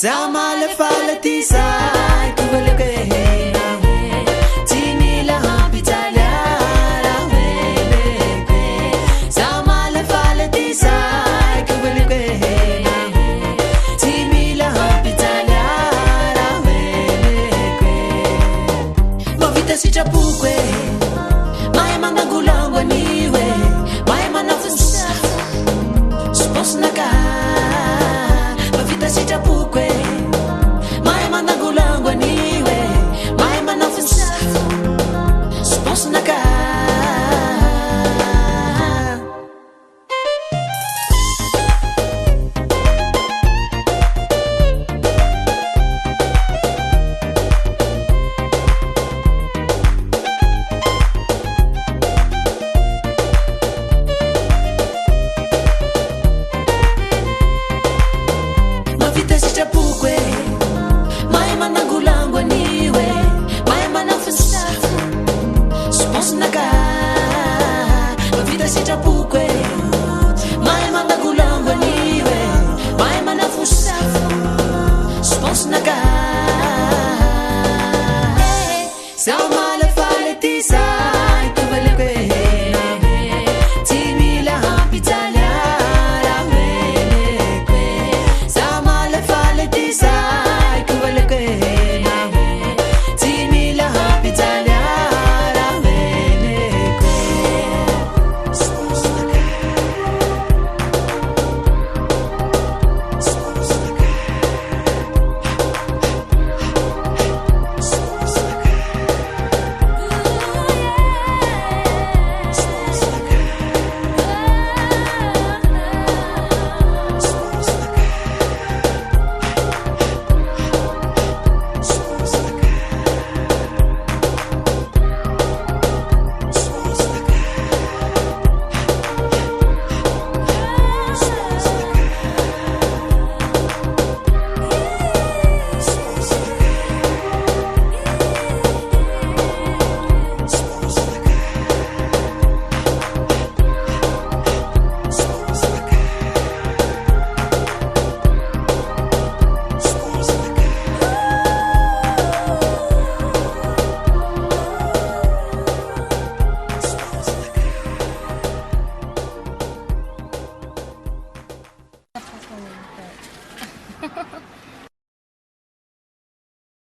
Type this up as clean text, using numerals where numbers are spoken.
Sama le falati sai tu vele ke tini la habitalia la vele ke sama le falati sai tu vele ke tini la habitalia la vele ke ma vita si chapukwe mai manda gulangwa niwe mai mana fusa supos na ka ma vita si chapukwe mai manda gulangwa niwe mai mana fusa supos na ka Ha ha ha.